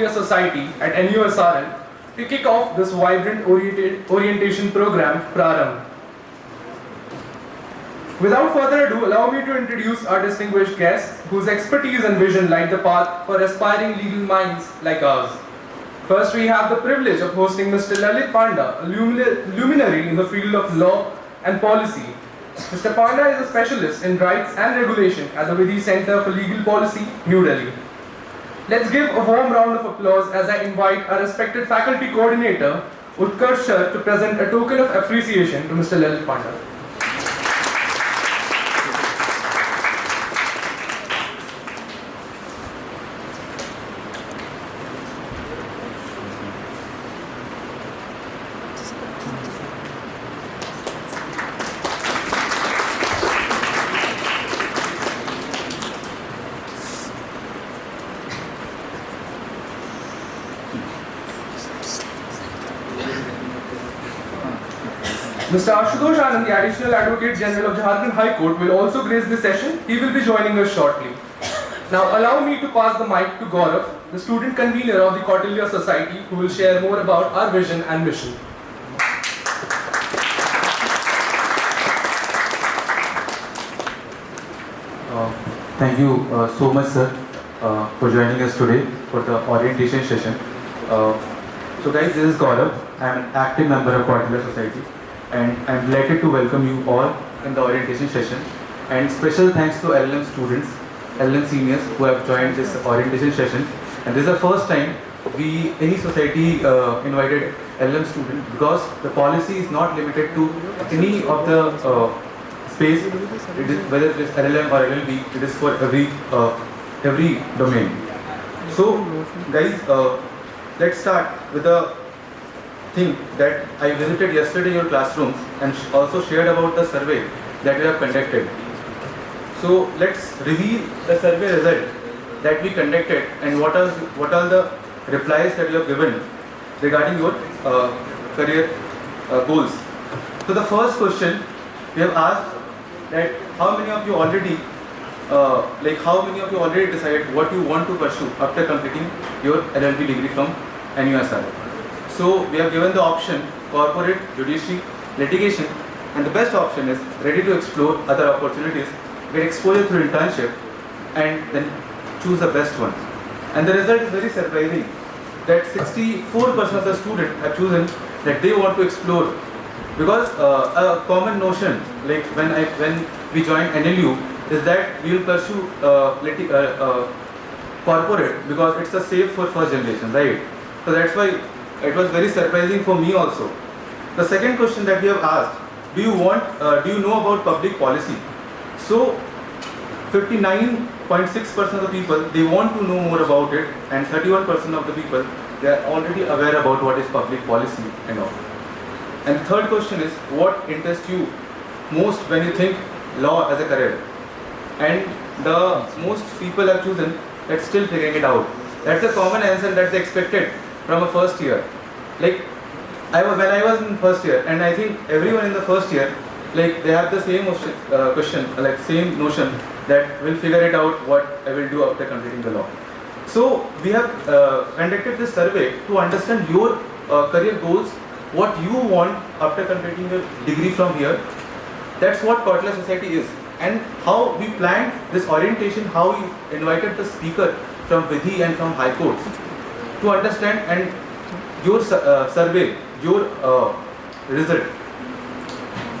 Kautilya Society at NUSRL to kick off this vibrant orientation program, Prarambh. Without further ado, allow me to introduce our distinguished guests whose expertise and vision light the path for aspiring legal minds like ours. First, we have the privilege of hosting Mr. Lalit Panda, a luminary in the field of law and policy. Mr. Panda is a specialist in rights and regulation at the Vidhi Centre for Legal Policy, New Delhi. Let's give a warm round of applause as I invite our respected faculty coordinator, Utkarsh Shah, to present a token of appreciation to Mr. Lalit Panda. Mr. Ashutosh Anand, the Additional Advocate General of Jharkhand High Court, will also grace this session. He will be joining us shortly. Now allow me to pass the mic to Gaurav, the student convener of the Kautilya Society, who will share more about our vision and mission. Thank you so much, sir, for joining us today for the orientation session. So guys, this is Gaurav. I am an active member of Kautilya Society, and I am delighted to welcome you all in the orientation session. And special thanks to LLM students, LLM seniors who have joined this orientation session. And this is the first time any society invited LLM students, because the policy is not limited to any of the space. It is, whether it is LLM or LLB, it is for every domain. So guys, let's start with the thing that I visited yesterday your classrooms and also shared about the survey that we have conducted. So let's reveal the survey result that we conducted and what are the replies that you have given regarding your career goals. So the first question we have asked that how many of you already decided what you want to pursue after completing your LLB degree from NUSRL. So we have given the option corporate, judiciary, litigation, and the best option is ready to explore other opportunities, get exposure through internship, and then choose the best one. And the result is very surprising that 64% of the students have chosen that they want to explore, because a common notion, like when we joined NLU, is that we will pursue corporate because it's a safe for first generation, right? So that's why it was very surprising for me also. The second question that we have asked, do you know about public policy? So 59.6% of the people, they want to know more about it, and 31% of the people, they are already aware about what is public policy and all. And the third question is, what interests you most when you think law as a career? And the most people have chosen that still figuring it out. That's a common answer that they expected from a first year. Like when I was in first year, and I think everyone in the first year, like they have the same question, like same notion that we'll figure it out what I will do after completing the law. So we have conducted this survey to understand your career goals, what you want after completing your degree from here. That's what Kautilya Society is, and how we planned this orientation, how we invited the speaker from Vidhi and from High Court to understand and your survey, your result.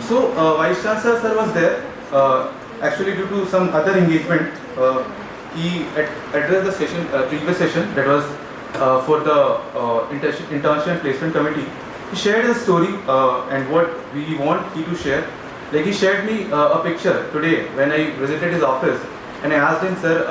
So Vice Chancellor sir was there. Actually, due to some other engagement, he addressed the session, previous session, that was for the internship and placement committee. He shared his story and what we want he to share. Like he shared me a picture today when I visited his office, and I asked him, sir,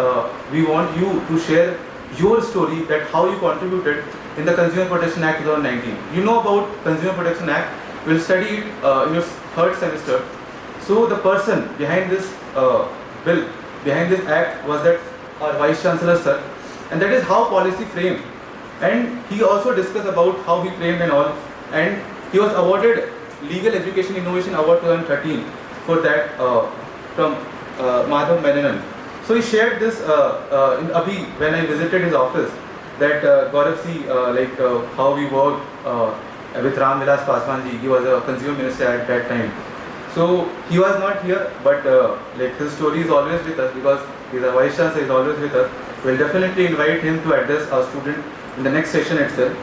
we want you to share your story, that how you contributed in the Consumer Protection Act 2019. You know about Consumer Protection Act, we'll study it in your third semester. So the person behind this bill, behind this act was that our Vice Chancellor sir, and that is how policy framed. And he also discussed about how he framed and all, and he was awarded Legal Education Innovation Award 2013 for that from Madhav Menon. So he shared this in Abhi when I visited his office, that Gaurav how we worked with Ram Vilas Paswan ji. He was a consumer minister at that time. So he was not here, but his story is always with us because he's a vice chancellor, is always with us. We'll definitely invite him to address our student in the next session itself.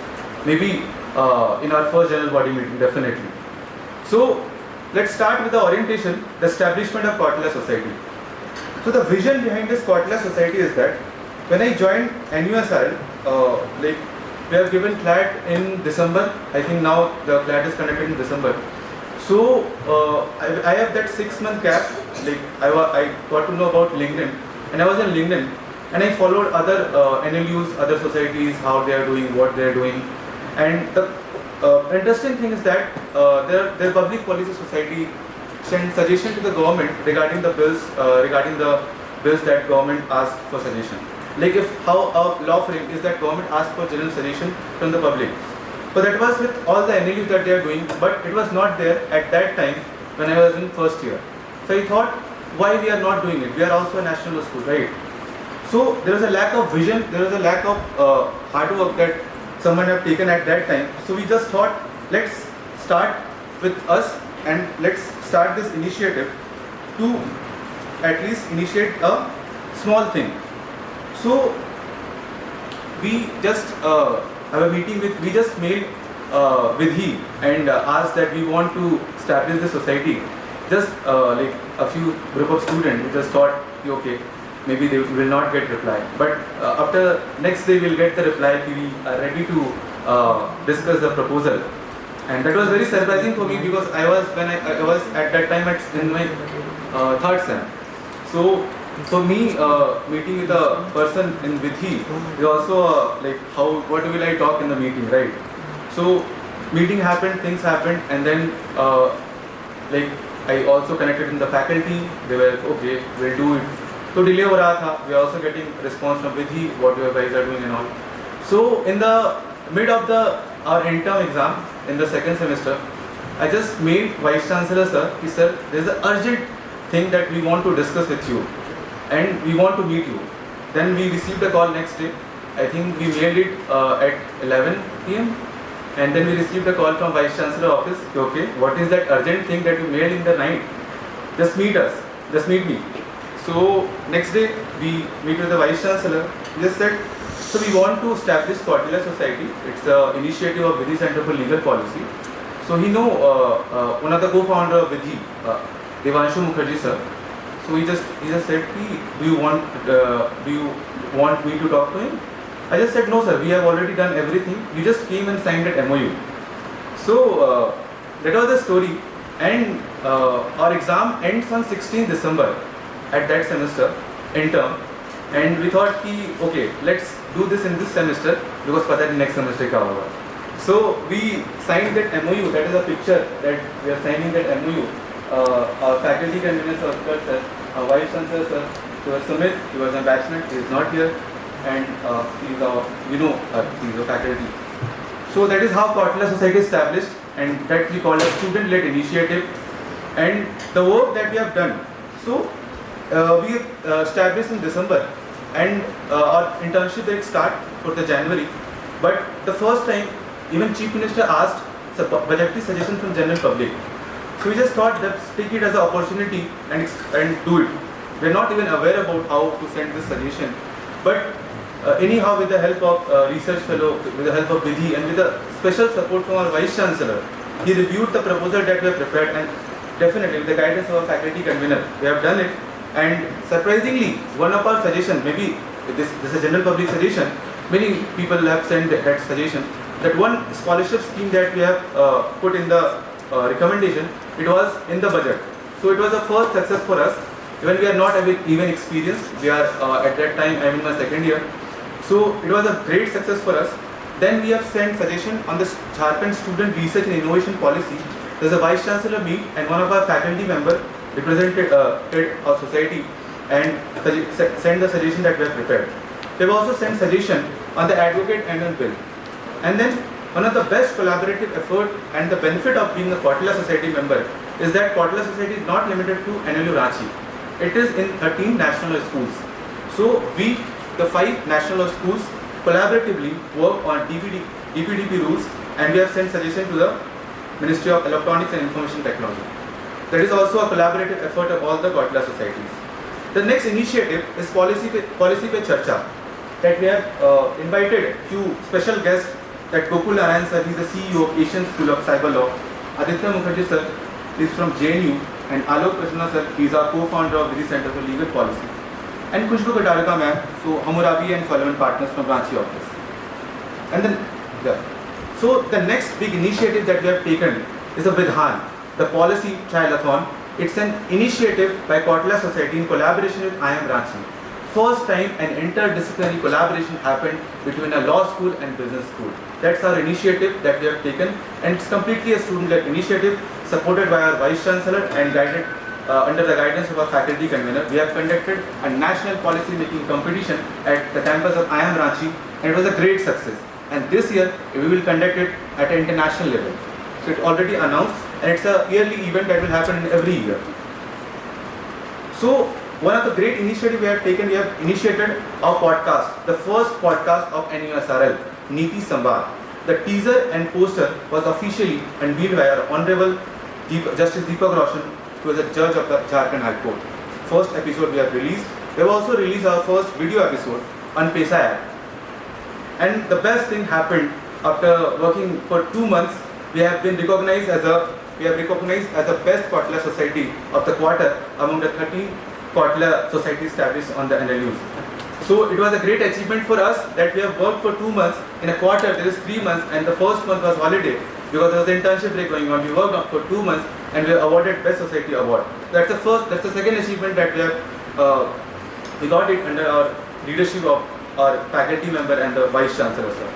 Maybe in our first general body meeting, definitely. So let's start with the orientation, the establishment of Kautilya Society. So the vision behind this Kautilya Society is that when I joined NUSRL, we have given CLAT in December. I think now the CLAT is conducted in December. So I have that 6-month gap. I got to know about LinkedIn, and I was in LinkedIn, and I followed other NLUs, other societies, how they are doing, what they are doing, and the interesting thing is that their public policy society sent suggestion to the government regarding the bills that government asked for suggestion. Like if how a law frame is that government asked for general suggestion from the public. So that was with all the NLUs that they are doing, but it was not there at that time when I was in first year. So I thought, why we are not doing it? We are also a national law school, right? So there was a lack of vision, there was a lack of hard work that someone have taken at that time. So we just thought, let's start with us and let's start this initiative to at least initiate a small thing. So we just have a meeting with, we just made Vidhi and asked that we want to establish the society. Just like a few group of students, we just thought, okay, maybe they will not get reply. But after next day we'll get the reply, we are ready to discuss the proposal. And that was very surprising for me because I was at that time in my third sem. So for me, meeting with a person in Vidhi is also what will I talk in the meeting, right? So meeting happened, things happened, and then I also connected in the faculty. They were okay, we'll do it. So delay ho raha tha. We are also getting response from Vidhi, what you guys are doing and all. So in the mid of our interim exam in the second semester, I just made Vice Chancellor sir, he said, there is an urgent thing that we want to discuss with you and we want to meet you. Then we received a call next day. I think we mailed it at 11 PM, and then we received a call from Vice Chancellor office. Okay, what is that urgent thing that you mailed in the night? Just meet us. Just meet me. So next day we meet with the Vice Chancellor. He just said, so we want to establish Kautilya Society. It's an initiative of Vidhi Centre for Legal Policy. So he know one of the co-founder of Vidhi, Devanshu Mukherjee sir. So he just said, do you want me to talk to him? I just said, no sir, we have already done everything. You just came and signed that MOU. So that was the story. And our exam ends on 16th December at that semester, interim. And we thought, okay, let's do this in this semester because pata nahi next semester ka hoga. So we signed that MOU. That is a picture that we are signing that MOU. Our faculty convener sir, our Vice Chancellor sir, Sumit, he was a batchmate, he is not here, and he's a faculty. So that is how Kautilya Society is established, and that we call a student-led initiative. And the work that we have done. So we established in December, and our internship date start for the January. But the first time, even Chief Minister asked budgetary suggestion from general public. So we just thought let's take it as an opportunity and do it. We are not even aware about how to send this suggestion. But anyhow, with the help of research fellow, with the help of Vidhi, and with the special support from our Vice Chancellor, he reviewed the proposal that we have prepared, and definitely with the guidance of our faculty convener, we have done it. And surprisingly, one of our suggestions, maybe this is a general public suggestion, many people have sent that suggestion, that one scholarship scheme that we have put in the recommendation, it was in the budget. So it was a first success for us. Even we are not even experienced, we are at that time, I'm in my second year. So it was a great success for us. Then we have sent suggestion on the Jharkhand Student Research and Innovation Policy. There's a Vice Chancellor meet, and one of our faculty member represented our society and sent the suggestion that we have prepared. They've also sent suggestion on the advocate annual bill. And then one of the best collaborative effort and the benefit of being a Kautilya Society member is that Kautilya Society is not limited to NLU Ranchi. It is in 13 national schools. So we, the 5 national schools, collaboratively work on DPDP rules, and we have sent suggestion to the Ministry of Electronics and Information Technology. That is also a collaborative effort of all the Kautilya societies. The next initiative is Policy Pe Charcha, that we have invited few special guests, that Gokul Narayan sir, he is the CEO of Asian School of Cyber Law, Aditya Mukherjee sir is from JNU, and Alok Krishna sir, he is our co-founder of Vidhi Centre for Legal Policy, and Khushbu Katarika ma'am, so Hammurabi and Sullivan Partners from Ranchi office. And then, so the next big initiative that we have taken is a Vidhan, the Policy Triathlon. It's an initiative by Kautilya Society in collaboration with IIM Ranchi. First time an interdisciplinary collaboration happened between a law school and business school. That's our initiative that we have taken, and it's completely a student-led initiative supported by our Vice Chancellor and guided under the guidance of our faculty convener. We have conducted a national policy making competition at the campus of IIM Ranchi, and it was a great success. And this year we will conduct it at an international level. So it's already announced, and it's a yearly event that will happen in every year. So one of the great initiatives we have taken, we have initiated our podcast, the first podcast of NUSRL, Niti Samvad. The teaser and poster was officially unveiled by our Honorable Justice Deepak Roshan, who is a judge of the Jharkhand High Court. First episode we have released. We have also released our first video episode on Pesa app. And the best thing happened after working for 2 months. We have been recognized as the best Kautilya society of the quarter among the 13 Kautilya societies established on the NLUs. So it was a great achievement for us that we have worked for 2 months. In a quarter there is 3 months, and the first month was holiday because there was an internship break going on. We worked for 2 months and we were awarded Best Society Award. That's the second achievement that we have. We got it under our leadership of our faculty member and the Vice Chancellor sir.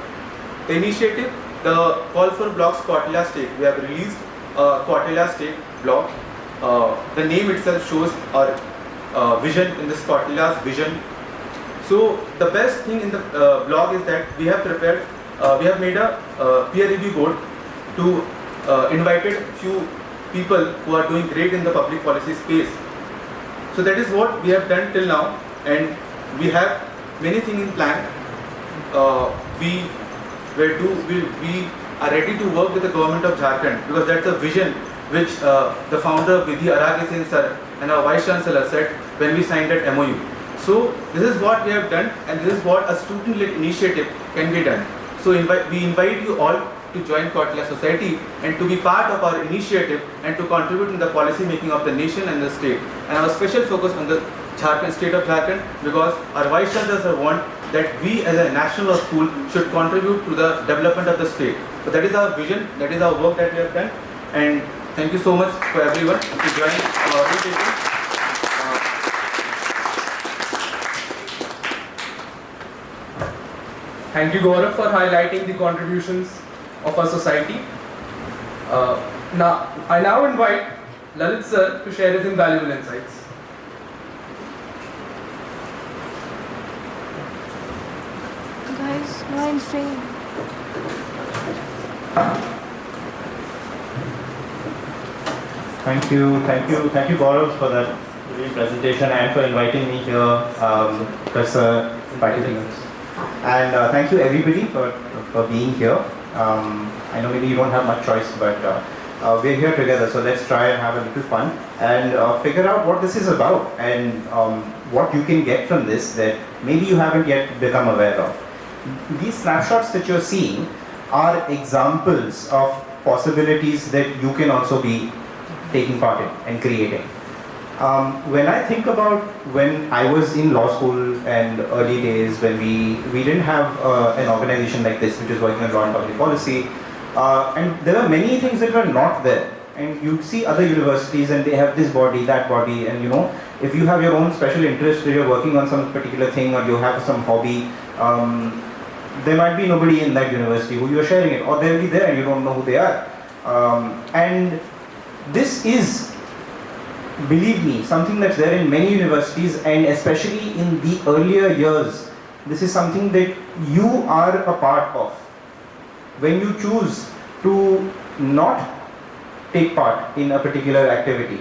The initiative, the call for blogs Kautilya State, we have released a Kautilya State blog. The name itself shows our vision in this Kautilya's vision. So the best thing in the blog is that we have prepared, we have made a peer review board to invited few people who are doing great in the public policy space. So that is what we have done till now, and we have many things in plan. We are ready to work with the government of Jharkhand, because that's a vision which the founder Vidhi sir and our Vice Chancellor said when we signed that MOU. So this is what we have done, and this is what a student-led initiative can be done. So we invite you all to join Kautilya Society and to be part of our initiative and to contribute in the policy making of the nation and the state. And our special focus on the Jharkhand, state of Jharkhand, because our Vice Chancellor want that we as a national school should contribute to the development of the state. So that is our vision, that is our work that we have done, and thank you so much for everyone to join our orientation. Thank you, Gaurav, for highlighting the contributions of our society. I now invite Lalit sir to share his invaluable insights. Guys, no in frame. Thank you, Gaurav, for that brilliant presentation and for inviting me here, Professor Patil. And thank you everybody for being here. I know maybe you don't have much choice, but we're here together, so let's try and have a little fun and figure out what this is about and what you can get from this that maybe you haven't yet become aware of. These snapshots that you're seeing are examples of possibilities that you can also be taking part in and creating. When I think about when I was in law school and early days when we didn't have an organization like this which is working on law and public policy, and there were many things that were not there. And you see other universities and they have this body, that body, and you know, if you have your own special interest, you're working on some particular thing or you have some hobby, there might be nobody in that university who you're sharing it, or they'll be there and you don't know who they are. And this is, believe me, something that's there in many universities, and especially in the earlier years, this is something that you are a part of. When you choose to not take part in a particular activity,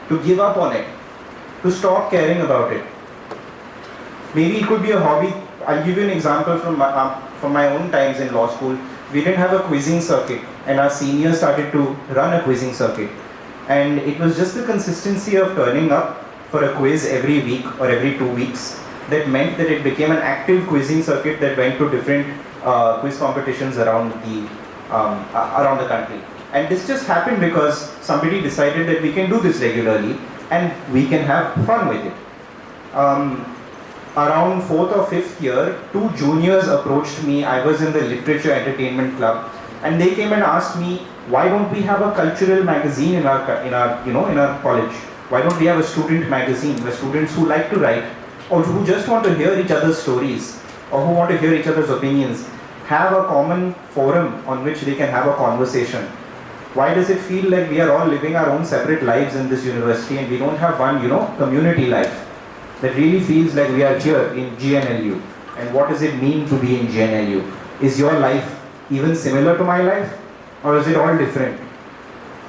to give up on it, to stop caring about it. Maybe it could be a hobby. I'll give you an example from my own times in law school. We didn't have a quizzing circuit, and our seniors started to run a quizzing circuit. And it was just the consistency of turning up for a quiz every week or every 2 weeks that meant that it became an active quizzing circuit that went to different quiz competitions around the country. And this just happened because somebody decided that we can do this regularly and we can have fun with it. Around 4th or 5th year, 2 juniors approached me. I was in the Literature Entertainment Club, and they came and asked me, why don't we have a cultural magazine in our college? Why don't we have a student magazine where students who like to write or who just want to hear each other's stories or who want to hear each other's opinions have a common forum on which they can have a conversation? Why does it feel like we are all living our own separate lives in this university and we don't have one, community life that really feels like we are here in GNLU? And what does it mean to be in GNLU? Is your life even similar to my life, or is it all different?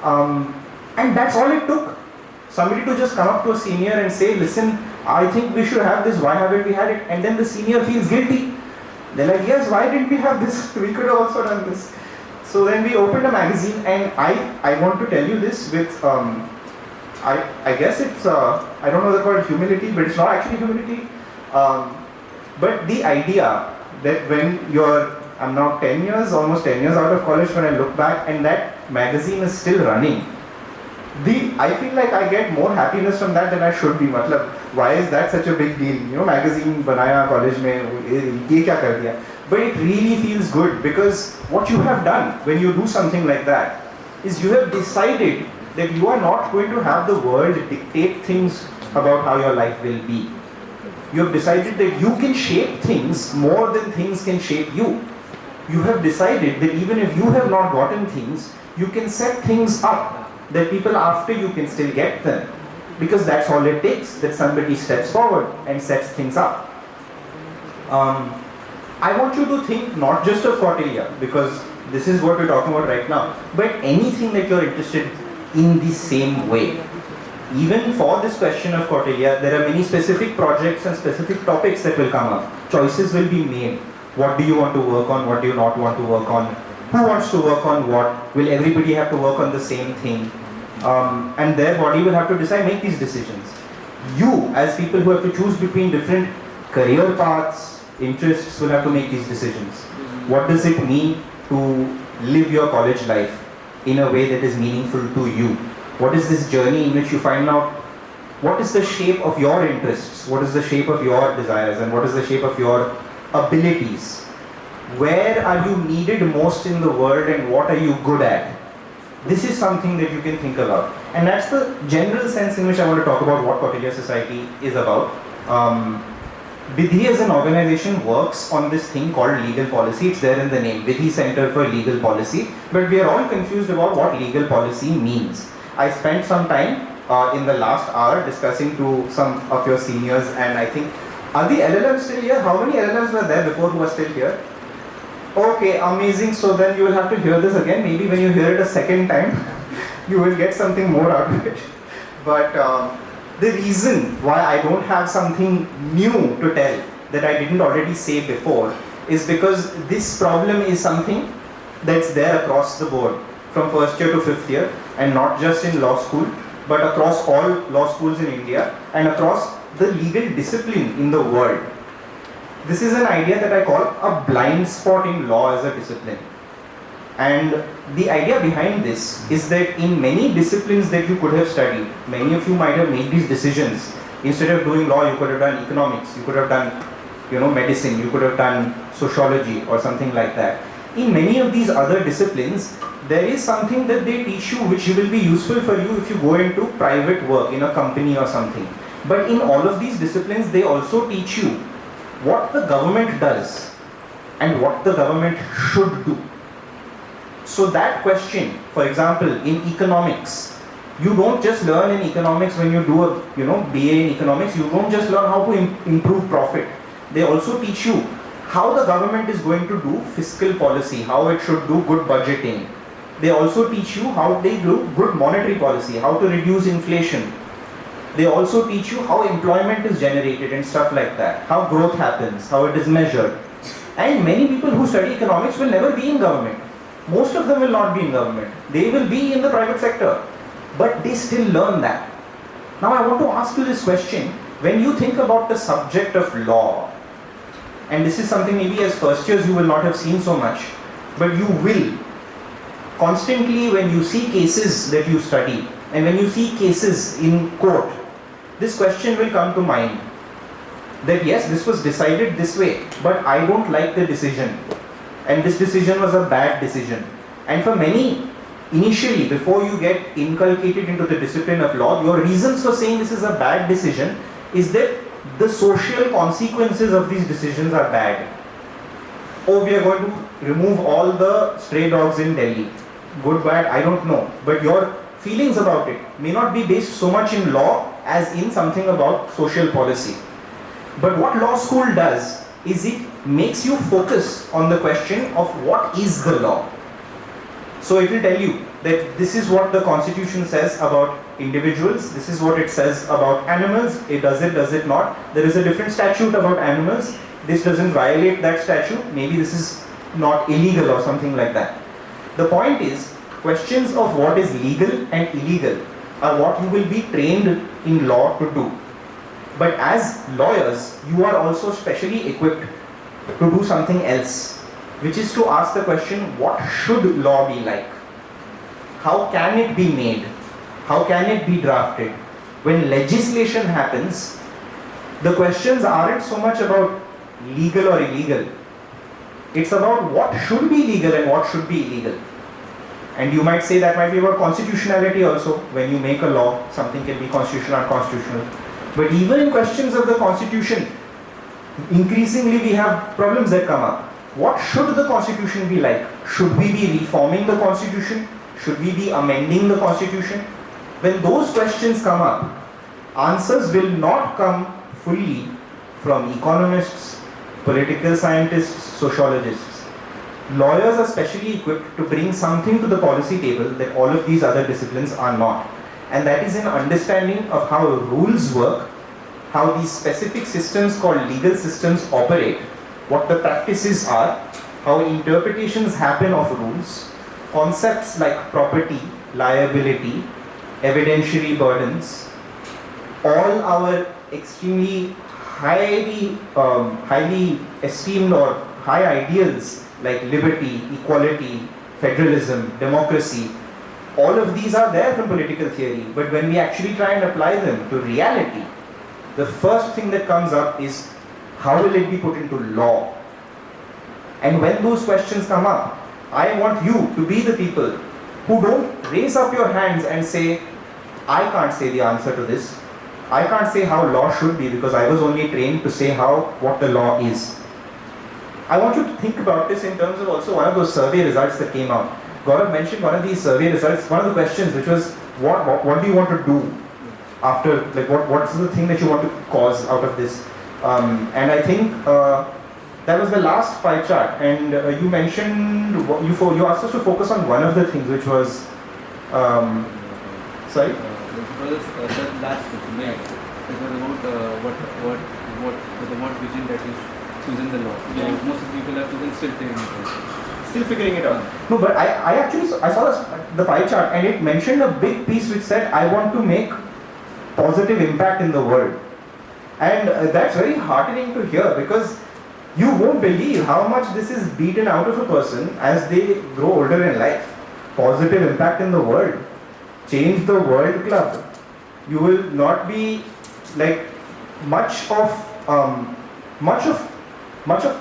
And that's all it took. Somebody to just come up to a senior and say, listen, I think we should have this, why haven't we had it? And then the senior feels guilty. They're like, yes, why didn't we have this? We could have also done this. So then we opened a magazine, and I want to tell you this with, I guess it's, I don't know the word humility, but it's not actually humility. But the idea that when I'm now 10 years, almost 10 years out of college, when I look back and that magazine is still running, I feel like I get more happiness from that than I should be. Matlab, why is that such a big deal? Magazine banaya college mein, ye kya kar diya? But it really feels good because what you have done when you do something like that is you have decided that you are not going to have the world dictate things about how your life will be. You have decided that you can shape things more than things can shape you. You have decided that even if you have not gotten things, you can set things up that people after you can still get them. Because that's all it takes, that somebody steps forward and sets things up. I want you to think not just of Kautilya, because this is what we're talking about right now, but anything that you're interested in the same way. Even for this question of Kautilya, there are many specific projects and specific topics that will come up. Choices will be made. What do you want to work on? What do you not want to work on? Who wants to work on what? Will everybody have to work on the same thing? And their body will have to decide, make these decisions. You, as people who have to choose between different career paths, interests, will have to make these decisions. What does it mean to live your college life in a way that is meaningful to you? What is this journey in which you find out what is the shape of your interests, what is the shape of your desires, and what is the shape of your abilities? Where are you needed most in the world and what are you good at? This is something that you can think about. And that's the general sense in which I want to talk about what Kautilya Society is about. Vidhi as an organization works on this thing called legal policy. It's there in the name, Vidhi Centre for Legal Policy. But we are all confused about what legal policy means. I spent some time in the last hour discussing to some of your seniors, and I think, are the LLMs still here? How many LLMs were there before who are still here? Okay, amazing. So then you will have to hear this again. Maybe when you hear it a second time, you will get something more out of it. But the reason why I don't have something new to tell that I didn't already say before is because this problem is something that's there across the board from first year to fifth year, and not just in law school, but across all law schools in India and across the legal discipline in the world. This is an idea that I call a blind spot in law as a discipline. And the idea behind this is that in many disciplines that you could have studied, many of you might have made these decisions. Instead of doing law, you could have done economics, you could have done medicine, you could have done sociology or something like that. In many of these other disciplines, there is something that they teach you which will be useful for you if you go into private work in a company or something. But in all of these disciplines, they also teach you what the government does and what the government should do. So that question, for example, in economics, you don't just learn in economics when you do a BA in economics, you don't just learn how to improve profit. They also teach you how the government is going to do fiscal policy, how it should do good budgeting. They also teach you how they do good monetary policy, how to reduce inflation. They also teach you how employment is generated and stuff like that, how growth happens, how it is measured. And many people who study economics will never be in government. Most of them will not be in government. They will be in the private sector. But they still learn that. Now I want to ask you this question. When you think about the subject of law, and this is something maybe as first years you will not have seen so much, but you will. Constantly when you see cases that you study, and when you see cases in court, this question will come to mind. That yes, this was decided this way, but I don't like the decision. And this decision was a bad decision. And for many, initially, before you get inculcated into the discipline of law, your reasons for saying this is a bad decision is that the social consequences of these decisions are bad. Oh, we are going to remove all the stray dogs in Delhi. Good, bad, I don't know. But your feelings about it may not be based so much in law as in something about social policy. But what law school does is it makes you focus on the question of what is the law. So it will tell you that this is what the constitution says about individuals, this is what it says about animals, it does it not. There is a different statute about animals, this doesn't violate that statute, maybe this is not illegal or something like that. The point is, questions of what is legal and illegal are what you will be trained in law to do. But as lawyers, you are also specially equipped to do something else, which is to ask the question, what should law be like? How can it be made? How can it be drafted? When legislation happens, the questions aren't so much about legal or illegal. It's about what should be legal and what should be illegal. And you might say that might be about constitutionality also. When you make a law, something can be constitutional or unconstitutional. But even in questions of the constitution, increasingly we have problems that come up. What should the constitution be like? Should we be reforming the constitution? Should we be amending the constitution? When those questions come up, answers will not come fully from economists, political scientists, sociologists. Lawyers are specially equipped to bring something to the policy table that all of these other disciplines are not. And that is an understanding of how rules work, how these specific systems called legal systems operate, what the practices are, how interpretations happen of rules, concepts like property, liability, evidentiary burdens, all our extremely highly esteemed or high ideals like liberty, equality, federalism, democracy, all of these are there from political theory, but when we actually try and apply them to reality, the first thing that comes up is how will it be put into law? And when those questions come up, I want you to be the people who don't raise up your hands and say, I can't say the answer to this. I can't say how law should be because I was only trained to say what the law is. I want you to think about this in terms of also one of those survey results that came out. Gaurav mentioned one of these survey results, one of the questions which was, what do you want to do after, like what's the thing that you want to cause out of this? And I think that was the last pie chart, and you mentioned, you asked us to focus on one of the things which was, sorry? The last question, yeah. It was about what vision that is chosen the law. Yeah. Most of the people are still figuring it out. No, but I saw the pie chart and it mentioned a big piece which said, I want to make positive impact in the world. And that's very heartening to hear because you won't believe how much this is beaten out of a person as they grow older in life. Positive impact in the world. Change the world club. You will not be like much of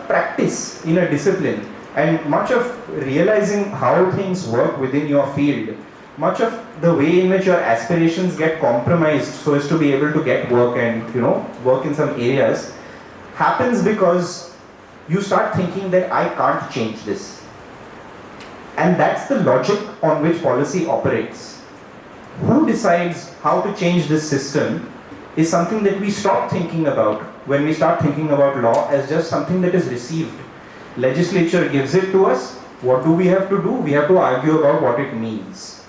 practice in a discipline and much of realizing how things work within your field, much of the way in which your aspirations get compromised so as to be able to get work and work in some areas happens because you start thinking that I can't change this. And that's the logic on which policy operates. Who decides how to change this system is something that we stop thinking about when we start thinking about law as just something that is received. Legislature gives it to us. What do we have to do? We have to argue about what it means.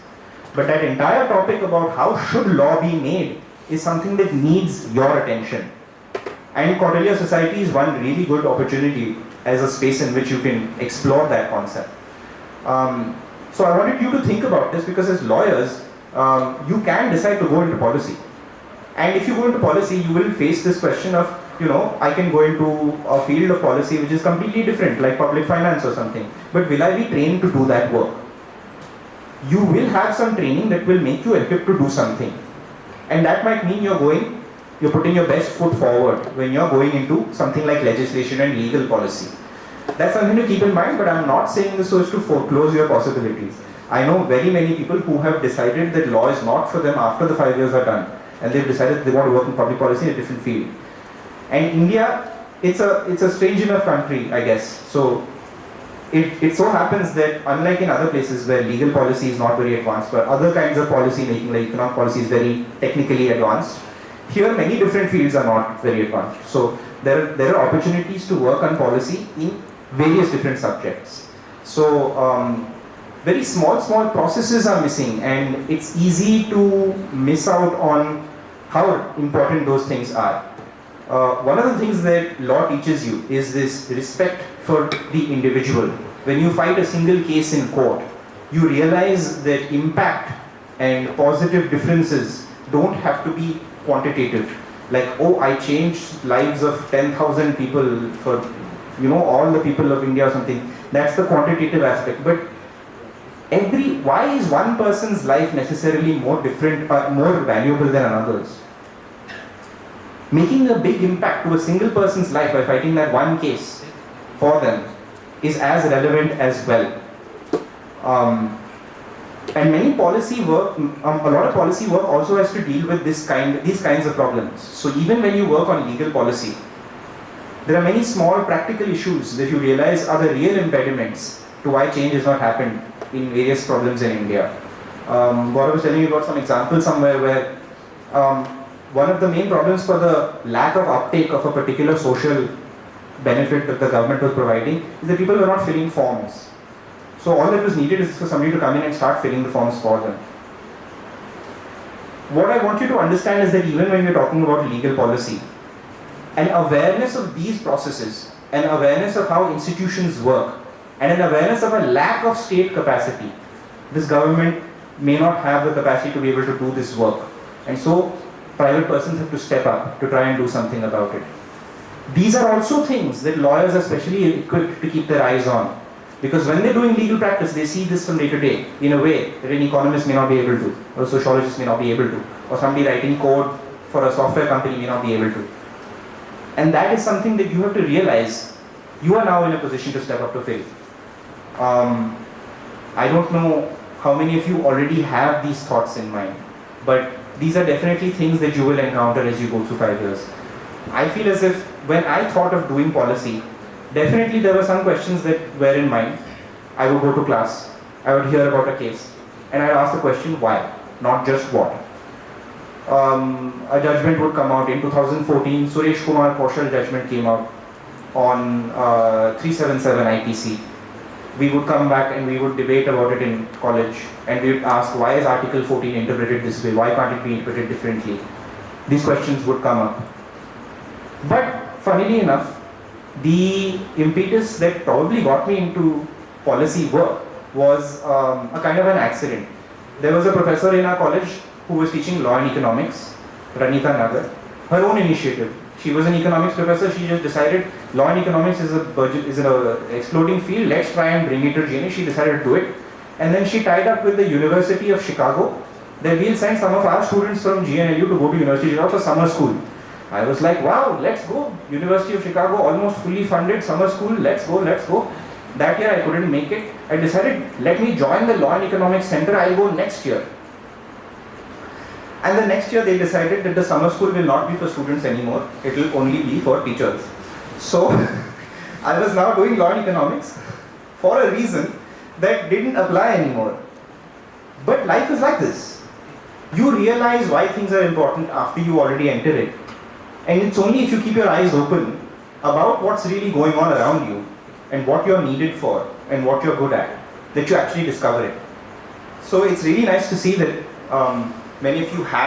But that entire topic about how should law be made is something that needs your attention. And Kautilya Society is one really good opportunity as a space in which you can explore that concept. So I wanted you to think about this, because as lawyers, you can decide to go into policy. And if you go into policy, you will face this question of, I can go into a field of policy which is completely different, like public finance or something. But will I be trained to do that work? You will have some training that will make you equipped to do something. And that might mean you're putting your best foot forward when you're going into something like legislation and legal policy. That's something to keep in mind, but I'm not saying this so as to foreclose your possibilities. I know very many people who have decided that law is not for them after the 5 years are done, and they've decided they want to work in public policy in a different field. And India, it's a strange enough country, I guess. So it so happens that unlike in other places where legal policy is not very advanced, but other kinds of policy making, like economic policy, is very technically advanced, here many different fields are not very advanced. So there are opportunities to work on policy in various different subjects. So very small processes are missing, and it's easy to miss out on how important those things are. One of the things that law teaches you is this respect for the individual. When you fight a single case in court, you realize that impact and positive differences don't have to be quantitative. Like, oh, I changed lives of 10,000 people for, all the people of India or something. That's the quantitative aspect. But why is one person's life necessarily more different, more valuable than another's? Making a big impact to a single person's life by fighting that one case for them is as relevant as well. And many policy work, a lot of policy work also has to deal with these kinds of problems. So even when you work on legal policy, there are many small practical issues that you realize are the real impediments to why change has not happened in various problems in India. Gaurav was telling you about some examples somewhere where one of the main problems for the lack of uptake of a particular social benefit that the government was providing is that people were not filling forms. So all that was needed is for somebody to come in and start filling the forms for them. What I want you to understand is that even when we're talking about legal policy, an awareness of these processes, an awareness of how institutions work, and an awareness of a lack of state capacity, this government may not have the capacity to be able to do this work. And so private persons have to step up to try and do something about it. These are also things that lawyers are specially equipped to keep their eyes on. Because when they're doing legal practice, they see this from day to day in a way that an economist may not be able to, or a sociologist may not be able to, or somebody writing code for a software company may not be able to. And that is something that you have to realize you are now in a position to step up to fill. I don't know how many of you already have these thoughts in mind, but these are definitely things that you will encounter as you go through 5 years. I feel as if when I thought of doing policy, definitely there were some questions that were in mind. I would go to class, I would hear about a case, and I'd ask the question why, not just what. A judgment would come out in 2014. Suresh Kumar Kaushal judgment came out on 377 IPC. We would come back and we would debate about it in college, and we would ask, why is Article 14 interpreted this way? Why can't it be interpreted differently? These questions would come up. But funnily enough, the impetus that probably got me into policy work was a kind of an accident. There was a professor in our college who was teaching law and economics, Ranita Nagar, her own initiative. She was an economics professor. She just decided law and economics is an exploding field. Let's try and bring it to GNA. She decided to do it. And then she tied up with the University of Chicago that we'll send some of our students from GNLU to go to University of Chicago for summer school. I was like, wow, let's go. University of Chicago, almost fully funded summer school. Let's go, let's go. That year I couldn't make it. I decided, let me join the Law and Economics Center. I'll go next year. And the next year they decided that the summer school will not be for students anymore. It will only be for teachers. So I was now doing law and economics for a reason that didn't apply anymore. But life is like this. You realize why things are important after you already enter it. And it's only if you keep your eyes open about what's really going on around you and what you're needed for and what you're good at that you actually discover it. So it's really nice to see that many of you have